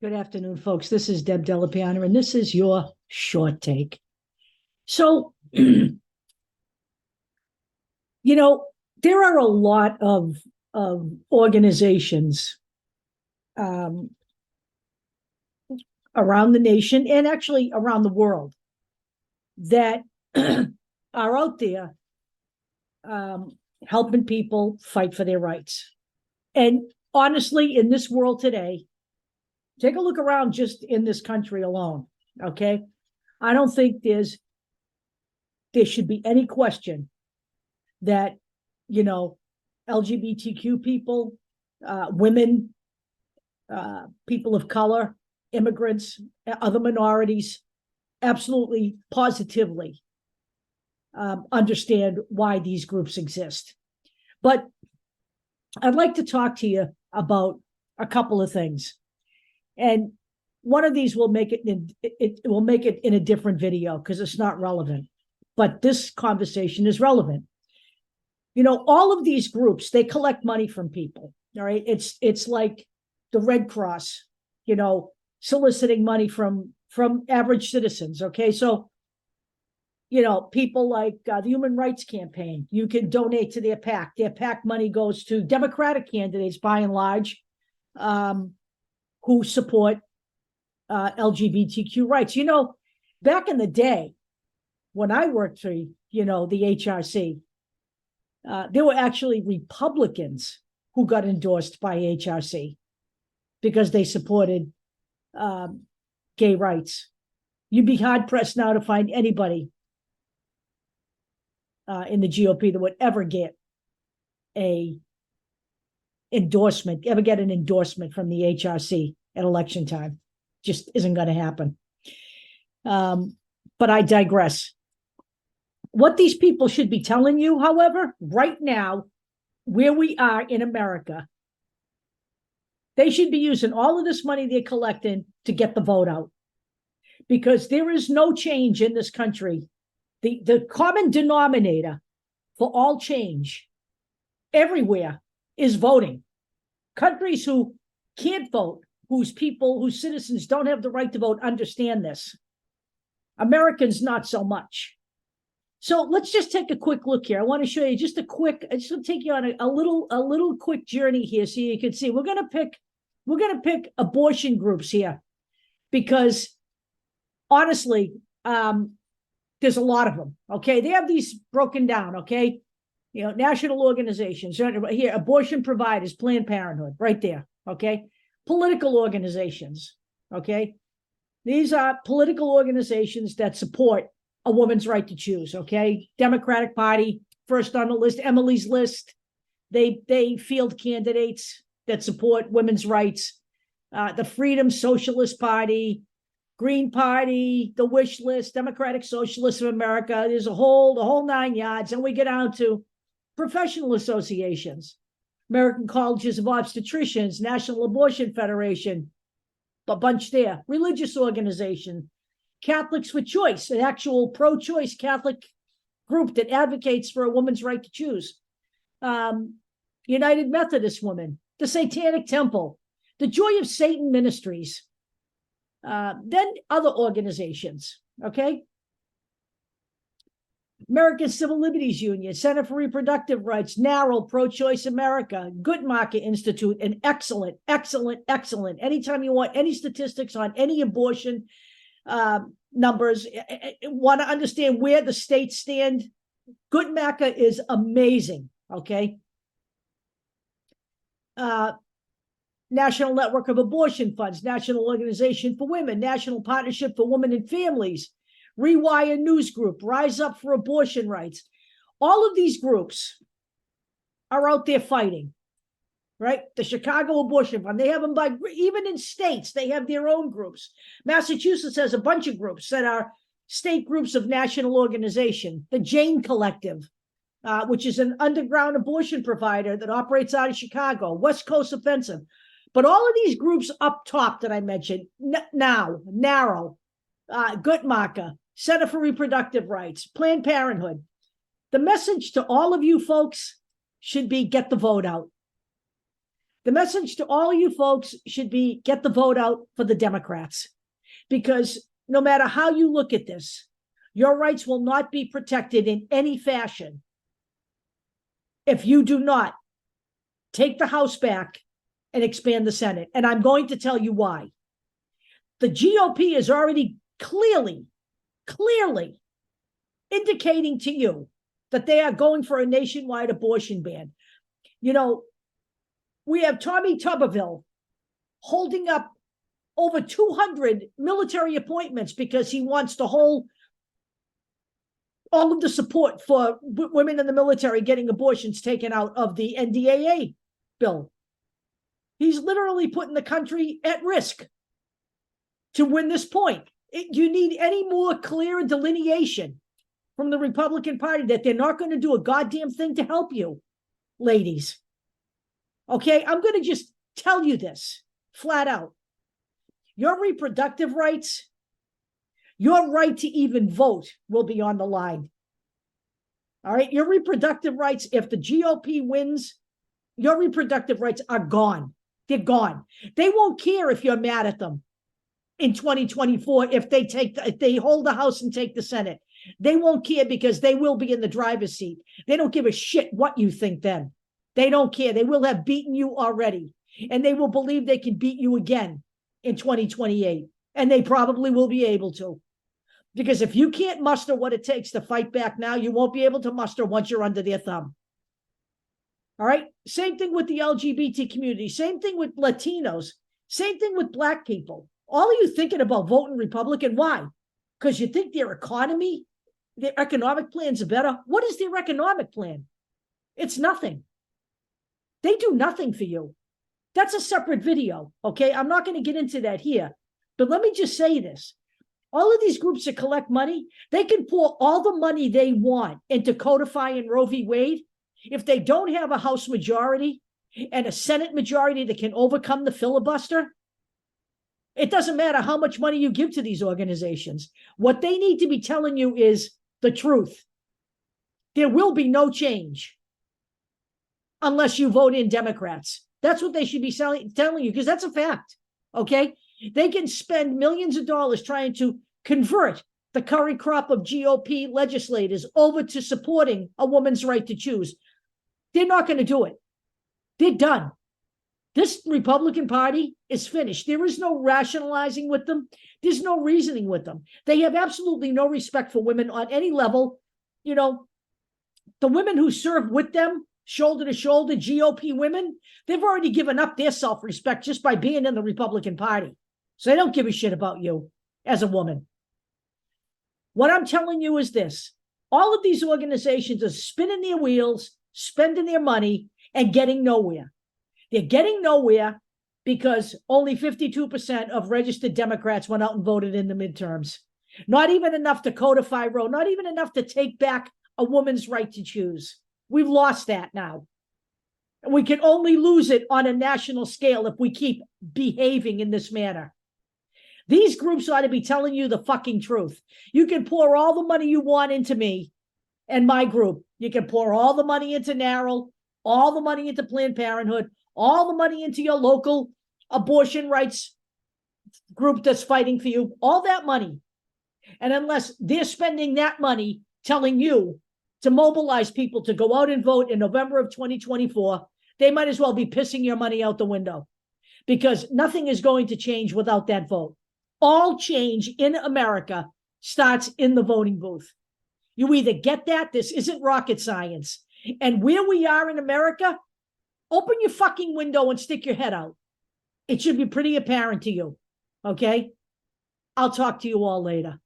Good afternoon, folks. This is Deb Delapiana, and this is your short take. So, there are a lot of organizations around the nation and actually around the world that are out there helping people fight for their rights. And honestly, in this world today, take a look around just in this country alone, okay? I don't think there should be any question that, LGBTQ people, women, people of color, immigrants, other minorities, absolutely, positively understand why these groups exist. But I'd like to talk to you about a couple of things. And one of these will make it in a different video because it's not relevant. But this conversation is relevant. All of these groups, they collect money from people. All right. It's like the Red Cross, soliciting money from average citizens. Okay. So, people like the Human Rights Campaign, you can donate to their PAC. Their PAC money goes to Democratic candidates by and large, who support LGBTQ rights. Back in the day, when I worked for, the HRC, there were actually Republicans who got endorsed by HRC because they supported gay rights. You'd be hard-pressed now to find anybody in the GOP that would ever get an endorsement from the HRC at election time. Just isn't going to happen. But I digress. What these people should be telling you, however, right now, where we are in America, they should be using all of this money they're collecting to get the vote out. Because there is no change in this country. The common denominator for all change everywhere is voting. Countries who can't vote, whose citizens don't have the right to vote, understand this. Americans, not so much. So let's just take a quick look here. I want to show you I just want to take you on a little quick journey here so you can see. We're going to pick abortion groups here because honestly, there's a lot of them. Okay. They have these broken down. Okay. National organizations here, abortion providers, Planned Parenthood, right there. Okay. Political organizations. Okay. These are political organizations that support a woman's right to choose. Okay. Democratic Party, first on the list, Emily's List. They field candidates that support women's rights. The Freedom Socialist Party, Green Party, the Wish List, Democratic Socialists of America. There's the whole nine yards. And we get down to professional associations, American Colleges of Obstetricians, National Abortion Federation, a bunch there, religious organization, Catholics with Choice, an actual pro-choice Catholic group that advocates for a woman's right to choose, United Methodist Women, the Satanic Temple, the Joy of Satan Ministries, then other organizations, okay? American Civil Liberties Union, Center for Reproductive Rights, NARAL, Pro-Choice America, Guttmacher Institute, and excellent. Anytime you want any statistics on any abortion numbers, want to understand where the states stand, Guttmacher is amazing, okay? National Network of Abortion Funds, National Organization for Women, National Partnership for Women and Families, Rewire News Group, Rise Up for Abortion Rights. All of these groups are out there fighting, right? The Chicago Abortion Fund, they have them even in states, they have their own groups. Massachusetts has a bunch of groups that are state groups of national organization. The Jane Collective, which is an underground abortion provider that operates out of Chicago, West Coast Offensive. But all of these groups up top that I mentioned, now, NARAL, Guttmacher, Center for Reproductive Rights, Planned Parenthood, the message to all of you folks should be get the vote out. The message to all you folks should be get the vote out for the Democrats, because no matter how you look at this, your rights will not be protected in any fashion if you do not take the House back and expand the Senate. And I'm going to tell you why. The GOP is already clearly indicating to you that they are going for a nationwide abortion ban. You know, we have Tommy Tuberville holding up over 200 military appointments because he wants to hold all of the support for women in the military getting abortions taken out of the NDAA bill. He's literally putting the country at risk to win this point. You need any more clear delineation from the Republican Party that they're not going to do a goddamn thing to help you, ladies. Okay, I'm going to just tell you this flat out. Your reproductive rights, your right to even vote will be on the line. All right, your reproductive rights, if the GOP wins, your reproductive rights are gone. They're gone. They won't care if you're mad at them in 2024 if they hold the House and take the Senate. They won't care because they will be in the driver's seat. They don't give a shit what you think then. They don't care. They will have beaten you already, and they will believe they can beat you again in 2028, and they probably will be able to. Because if you can't muster what it takes to fight back now, you won't be able to muster once you're under their thumb. All right? Same thing with the LGBT community. Same thing with Latinos. Same thing with Black people. All of you thinking about voting Republican, why? Because you think their economy, their economic plans are better? What is their economic plan? It's nothing. They do nothing for you. That's a separate video, okay? I'm not going to get into that here. But let me just say this. All of these groups that collect money, they can pour all the money they want into codifying Roe v. Wade. If they don't have a House majority and a Senate majority that can overcome the filibuster, it doesn't matter how much money you give to these organizations. What they need to be telling you is the truth. There will be no change unless you vote in Democrats. That's what they should be telling you, because that's a fact, okay? They can spend millions of dollars trying to convert the current crop of GOP legislators over to supporting a woman's right to choose. They're not going to do it. They're done. This Republican Party is finished. There is no rationalizing with them. There's no reasoning with them. They have absolutely no respect for women on any level. You know, the women who serve with them, shoulder to shoulder, GOP women, they've already given up their self-respect just by being in the Republican Party. So they don't give a shit about you as a woman. What I'm telling you is this. All of these organizations are spinning their wheels, spending their money, and getting nowhere. They're getting nowhere because only 52% of registered Democrats went out and voted in the midterms. Not even enough to codify Roe, not even enough to take back a woman's right to choose. We've lost that now. And we can only lose it on a national scale if we keep behaving in this manner. These groups ought to be telling you the fucking truth. You can pour all the money you want into me and my group. You can pour all the money into NARAL, all the money into Planned Parenthood, all the money into your local abortion rights group that's fighting for you, all that money. And unless they're spending that money telling you to mobilize people to go out and vote in November of 2024, they might as well be pissing your money out the window, because nothing is going to change without that vote. All change in America starts in the voting booth. You either get that, this isn't rocket science. And where we are in America, open your fucking window and stick your head out. It should be pretty apparent to you, okay? I'll talk to you all later.